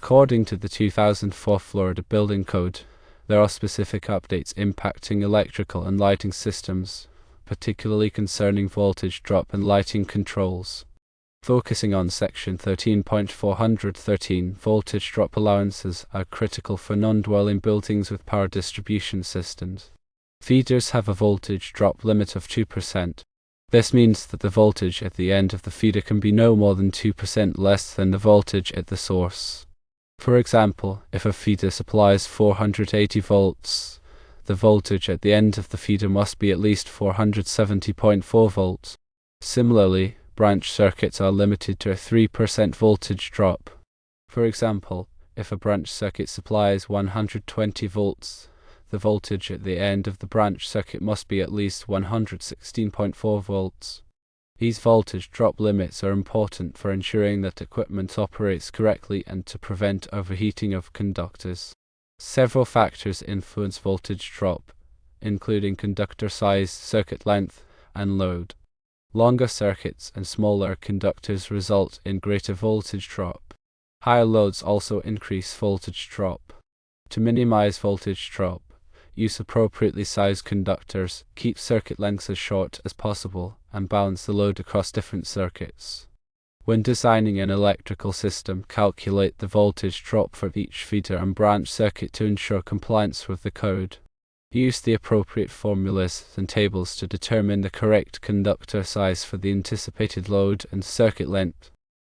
According to the 2004 Florida Building Code, there are specific updates impacting electrical and lighting systems, particularly concerning voltage drop and lighting controls. Focusing on Section 13.413, voltage drop allowances are critical for non-dwelling buildings with power distribution systems. Feeders have a voltage drop limit of 2%. This means that the voltage at the end of the feeder can be no more than 2% less than the voltage at the source. For example, if a feeder supplies 480 volts, the voltage at the end of the feeder must be at least 470.4 volts. Similarly, branch circuits are limited to a 3% voltage drop. For example, if a branch circuit supplies 120 volts, the voltage at the end of the branch circuit must be at least 116.4 volts. These voltage drop limits are important for ensuring that equipment operates correctly and to prevent overheating of conductors. Several factors influence voltage drop, including conductor size, circuit length, and load. Longer circuits and smaller conductors result in greater voltage drop. Higher loads also increase voltage drop. To minimize voltage drop, use appropriately sized conductors, keep circuit lengths as short as possible, and balance the load across different circuits. When designing an electrical system, calculate the voltage drop for each feeder and branch circuit to ensure compliance with the code. Use the appropriate formulas and tables to determine the correct conductor size for the anticipated load and circuit length.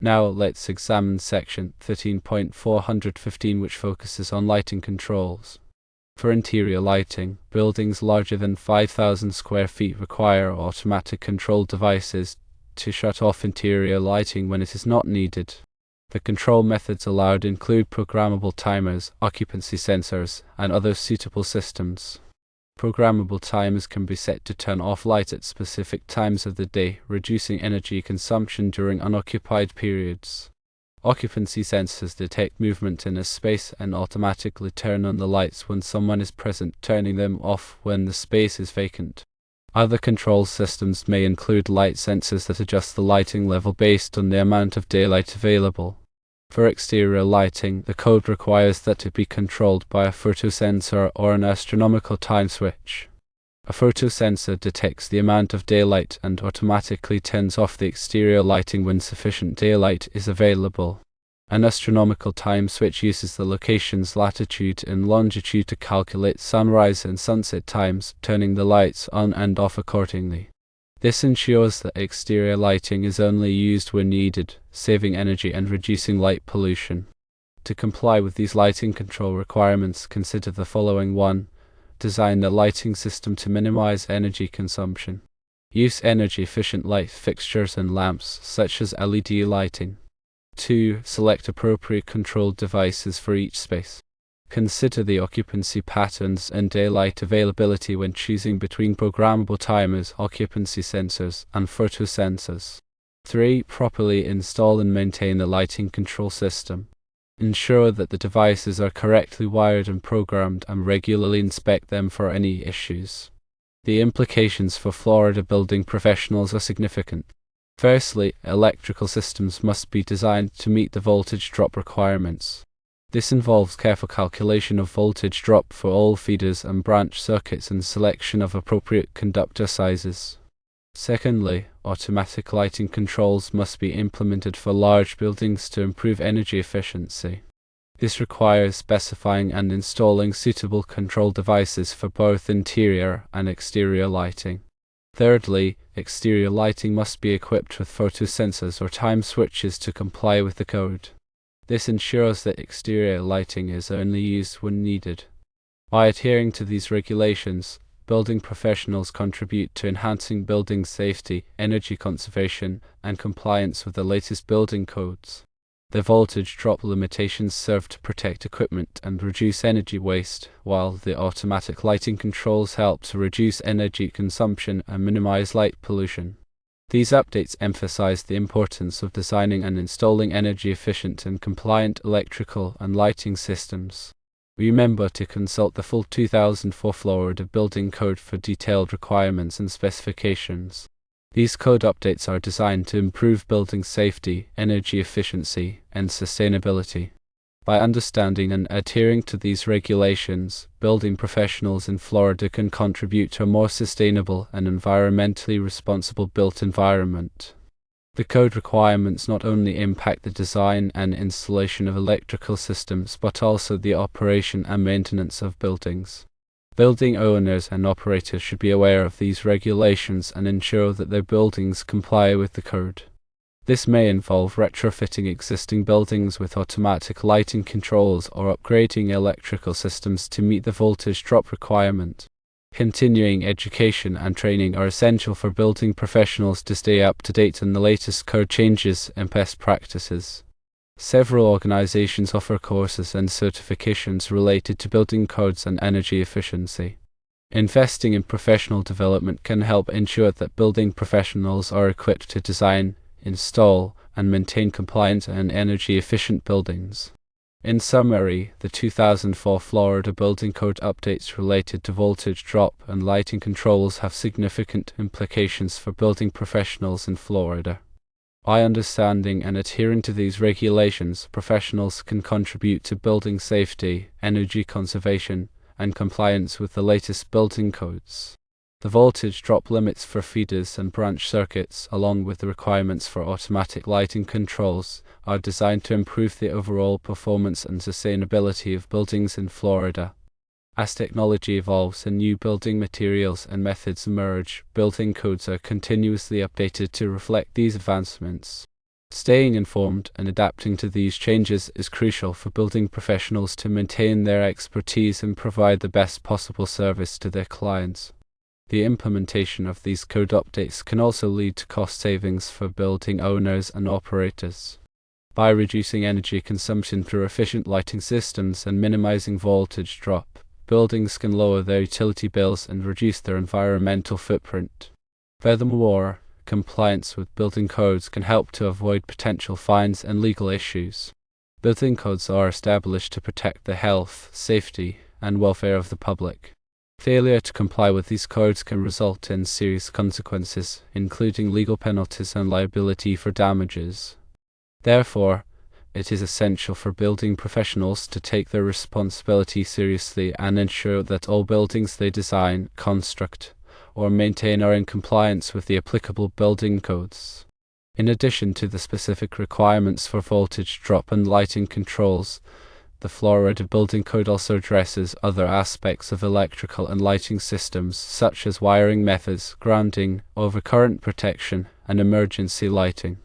Now let's examine Section 13.415, which focuses on lighting controls. For interior lighting, buildings larger than 5,000 square feet require automatic control devices to shut off interior lighting when it is not needed. The control methods allowed include programmable timers, occupancy sensors, and other suitable systems. Programmable timers can be set to turn off lights at specific times of the day, reducing energy consumption during unoccupied periods. Occupancy sensors detect movement in a space and automatically turn on the lights when someone is present, turning them off when the space is vacant. Other control systems may include light sensors that adjust the lighting level based on the amount of daylight available. For exterior lighting, the code requires that it be controlled by a photosensor or an astronomical time switch. A photosensor detects the amount of daylight and automatically turns off the exterior lighting when sufficient daylight is available. An astronomical time switch uses the location's latitude and longitude to calculate sunrise and sunset times, turning the lights on and off accordingly. This ensures that exterior lighting is only used when needed, saving energy and reducing light pollution. To comply with these lighting control requirements, consider the following. 1. Design the lighting system to minimize energy consumption. Use energy-efficient light fixtures and lamps, such as LED lighting. 2. Select appropriate control devices for each space. Consider the occupancy patterns and daylight availability when choosing between programmable timers, occupancy sensors, and photosensors. 3. Properly install and maintain the lighting control system. Ensure that the devices are correctly wired and programmed, and regularly inspect them for any issues. The implications for Florida building professionals are significant. Firstly, electrical systems must be designed to meet the voltage drop requirements. This involves careful calculation of voltage drop for all feeders and branch circuits and selection of appropriate conductor sizes. Secondly, automatic lighting controls must be implemented for large buildings to improve energy efficiency. This requires specifying and installing suitable control devices for both interior and exterior lighting. Thirdly, exterior lighting must be equipped with photosensors or time switches to comply with the code. This ensures that exterior lighting is only used when needed. By adhering to these regulations, building professionals contribute to enhancing building safety, energy conservation, and compliance with the latest building codes. The voltage drop limitations serve to protect equipment and reduce energy waste, while the automatic lighting controls help to reduce energy consumption and minimize light pollution. These updates emphasize the importance of designing and installing energy-efficient and compliant electrical and lighting systems. Remember to consult the full 2004 Florida Building Code for detailed requirements and specifications. These code updates are designed to improve building safety, energy efficiency, and sustainability. By understanding and adhering to these regulations, building professionals in Florida can contribute to a more sustainable and environmentally responsible built environment. The code requirements not only impact the design and installation of electrical systems, but also the operation and maintenance of buildings. Building owners and operators should be aware of these regulations and ensure that their buildings comply with the code. This may involve retrofitting existing buildings with automatic lighting controls or upgrading electrical systems to meet the voltage drop requirement. Continuing education and training are essential for building professionals to stay up to date on the latest code changes and best practices. Several organizations offer courses and certifications related to building codes and energy efficiency. Investing in professional development can help ensure that building professionals are equipped to design, install, and maintain compliant and energy-efficient buildings. In summary, the 2004 Florida Building Code updates related to voltage drop and lighting controls have significant implications for building professionals in Florida. By understanding and adhering to these regulations, professionals can contribute to building safety, energy conservation, and compliance with the latest building codes. The voltage drop limits for feeders and branch circuits, along with the requirements for automatic lighting controls, are designed to improve the overall performance and sustainability of buildings in Florida. As technology evolves and new building materials and methods emerge, building codes are continuously updated to reflect these advancements. Staying informed and adapting to these changes is crucial for building professionals to maintain their expertise and provide the best possible service to their clients. The implementation of these code updates can also lead to cost savings for building owners and operators. By reducing energy consumption through efficient lighting systems and minimizing voltage drop, buildings can lower their utility bills and reduce their environmental footprint. Furthermore, compliance with building codes can help to avoid potential fines and legal issues. Building codes are established to protect the health, safety, and welfare of the public. Failure to comply with these codes can result in serious consequences, including legal penalties and liability for damages. Therefore, it is essential for building professionals to take their responsibility seriously and ensure that all buildings they design, construct, or maintain are in compliance with the applicable building codes. In addition to the specific requirements for voltage drop and lighting controls, the Florida Building Code also addresses other aspects of electrical and lighting systems, such as wiring methods, grounding, overcurrent protection, and emergency lighting.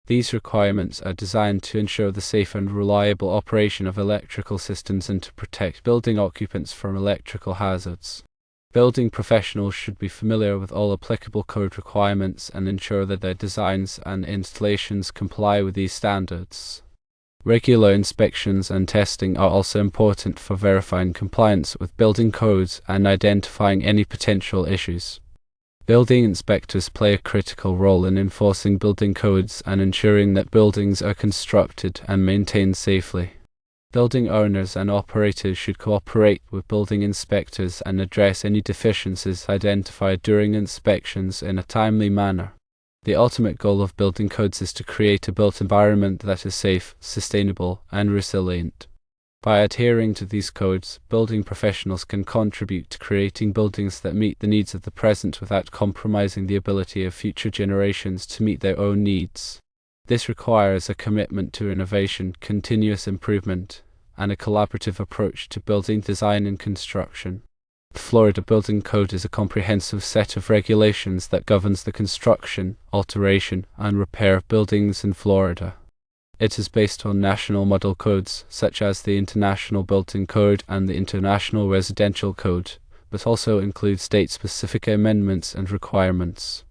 These requirements are designed to ensure the safe and reliable operation of electrical systems and to protect building occupants from electrical hazards. Building professionals should be familiar with all applicable code requirements and ensure that their designs and installations comply with these standards. Regular inspections and testing are also important for verifying compliance with building codes and identifying any potential issues. Building inspectors play a critical role in enforcing building codes and ensuring that buildings are constructed and maintained safely. Building owners and operators should cooperate with building inspectors and address any deficiencies identified during inspections in a timely manner. The ultimate goal of building codes is to create a built environment that is safe, sustainable, and resilient. By adhering to these codes, building professionals can contribute to creating buildings that meet the needs of the present without compromising the ability of future generations to meet their own needs. This requires a commitment to innovation, continuous improvement, and a collaborative approach to building design and construction. The Florida Building Code is a comprehensive set of regulations that governs the construction, alteration, and repair of buildings in Florida. It is based on national model codes, such as the International Building Code and the International Residential Code, but also includes state-specific amendments and requirements.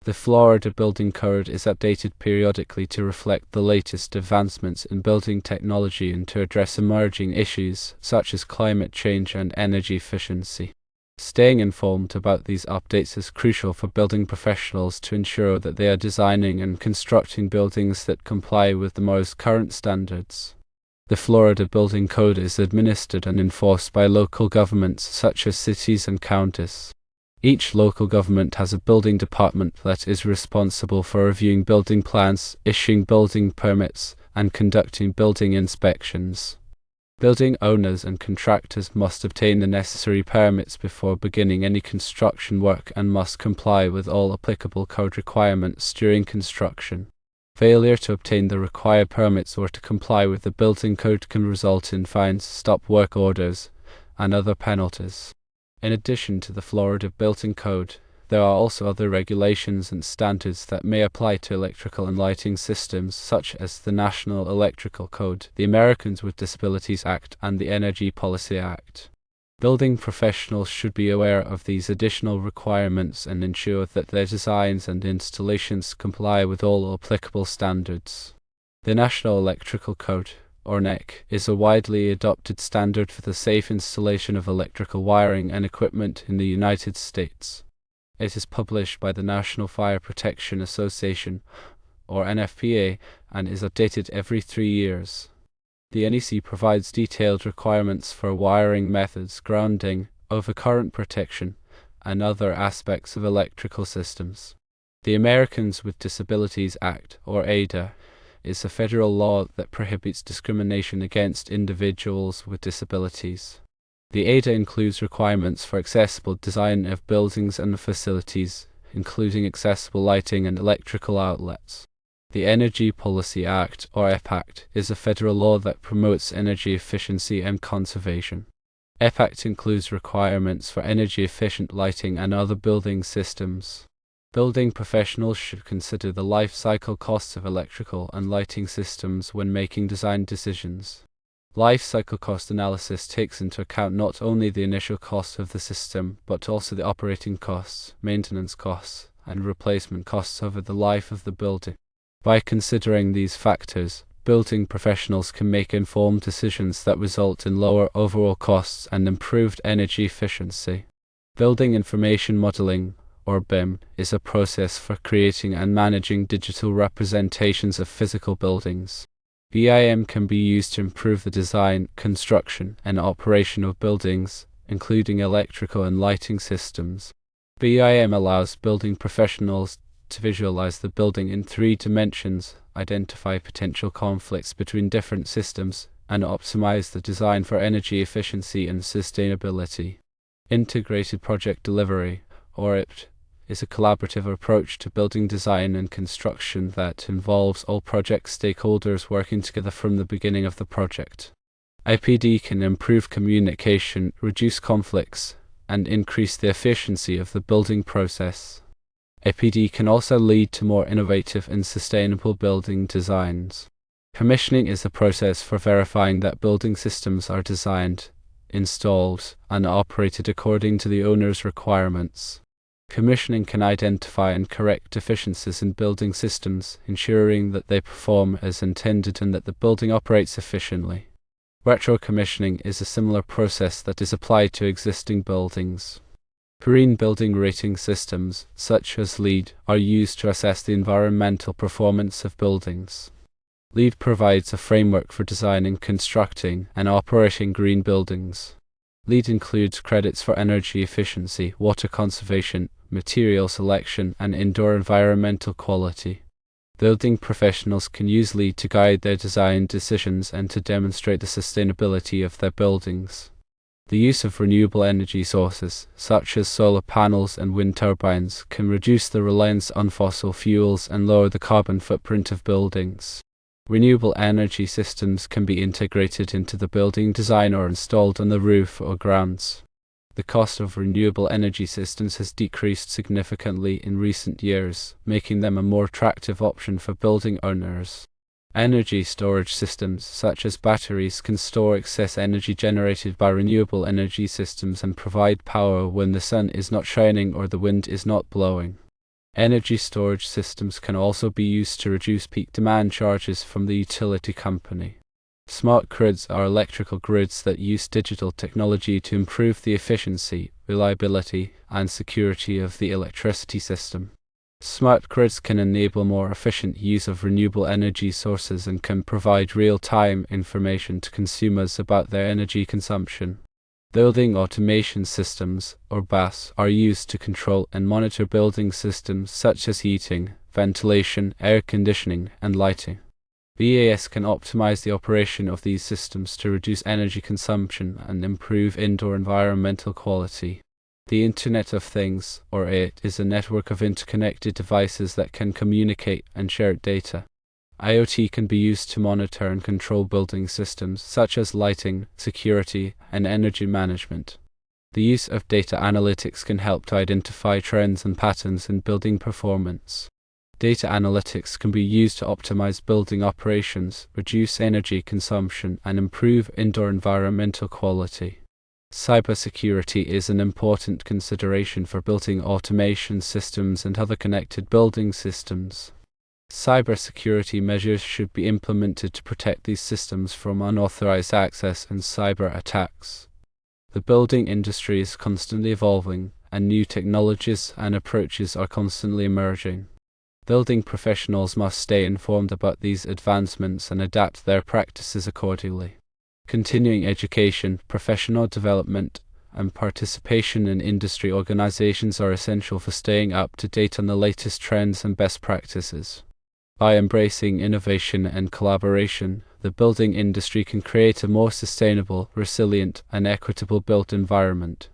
The Florida Building Code is updated periodically to reflect the latest advancements in building technology and to address emerging issues such as climate change and energy efficiency. Staying informed about these updates is crucial for building professionals to ensure that they are designing and constructing buildings that comply with the most current standards. The Florida Building Code is administered and enforced by local governments such as cities and counties. Each local government has a building department that is responsible for reviewing building plans, issuing building permits, and conducting building inspections. Building owners and contractors must obtain the necessary permits before beginning any construction work and must comply with all applicable code requirements during construction. Failure to obtain the required permits or to comply with the building code can result in fines, stop work orders, and other penalties. In addition to the Florida building code, there are also other regulations and standards that may apply to electrical and lighting systems, such as the National Electrical Code, the Americans with Disabilities Act, and the Energy Policy Act. Building professionals should be aware of these additional requirements and ensure that their designs and installations comply with all applicable standards. The National Electrical Code, or NEC, is a widely adopted standard for the safe installation of electrical wiring and equipment in the United States. It is published by the National Fire Protection Association, or NFPA, and is updated every 3 years. The NEC provides detailed requirements for wiring methods, grounding, overcurrent protection, and other aspects of electrical systems. The Americans with Disabilities Act, or ADA, is a federal law that prohibits discrimination against individuals with disabilities. The ADA includes requirements for accessible design of buildings and facilities, including accessible lighting and electrical outlets. The Energy Policy Act, or EPACT, is a federal law that promotes energy efficiency and conservation. EPACT includes requirements for energy-efficient lighting and other building systems. Building professionals should consider the life cycle costs of electrical and lighting systems when making design decisions. Life cycle cost analysis takes into account not only the initial cost of the system, but also the operating costs, maintenance costs, and replacement costs over the life of the building. By considering these factors, building professionals can make informed decisions that result in lower overall costs and improved energy efficiency. Building Information Modeling, or BIM, is a process for creating and managing digital representations of physical buildings. BIM can be used to improve the design, construction, and operation of buildings, including electrical and lighting systems. BIM allows building professionals to visualize the building in 3 dimensions, identify potential conflicts between different systems, and optimize the design for energy efficiency and sustainability. Integrated Project Delivery, or IPD, is a collaborative approach to building design and construction that involves all project stakeholders working together from the beginning of the project. IPD can improve communication, reduce conflicts, and increase the efficiency of the building process. IPD can also lead to more innovative and sustainable building designs. Commissioning is a process for verifying that building systems are designed, installed, and operated according to the owner's requirements. Commissioning can identify and correct deficiencies in building systems, ensuring that they perform as intended and that the building operates efficiently. Retro-commissioning is a similar process that is applied to existing buildings. Green building rating systems, such as LEED, are used to assess the environmental performance of buildings. LEED provides a framework for designing, constructing, and operating green buildings. LEED includes credits for energy efficiency, water conservation, material selection, and indoor environmental quality. Building professionals can use LEED to guide their design decisions and to demonstrate the sustainability of their buildings. The use of renewable energy sources, such as solar panels and wind turbines, can reduce the reliance on fossil fuels and lower the carbon footprint of buildings. Renewable energy systems can be integrated into the building design or installed on the roof or grounds. The cost of renewable energy systems has decreased significantly in recent years, making them a more attractive option for building owners. Energy storage systems, such as batteries, can store excess energy generated by renewable energy systems and provide power when the sun is not shining or the wind is not blowing. Energy storage systems can also be used to reduce peak demand charges from the utility company. Smart grids are electrical grids that use digital technology to improve the efficiency, reliability, and security of the electricity system. Smart grids can enable more efficient use of renewable energy sources and can provide real-time information to consumers about their energy consumption. Building automation systems, or BAS, are used to control and monitor building systems such as heating, ventilation, air conditioning, and lighting. VAS can optimize the operation of these systems to reduce energy consumption and improve indoor environmental quality. The Internet of Things, or IoT, is a network of interconnected devices that can communicate and share data. IoT can be used to monitor and control building systems such as lighting, security, and energy management. The use of data analytics can help to identify trends and patterns in building performance. Data analytics can be used to optimize building operations, reduce energy consumption, and improve indoor environmental quality. Cybersecurity is an important consideration for building automation systems and other connected building systems. Cybersecurity measures should be implemented to protect these systems from unauthorized access and cyber attacks. The building industry is constantly evolving, and new technologies and approaches are constantly emerging. Building professionals must stay informed about these advancements and adapt their practices accordingly. Continuing education, professional development, and participation in industry organizations are essential for staying up to date on the latest trends and best practices. By embracing innovation and collaboration, the building industry can create a more sustainable, resilient, and equitable built environment.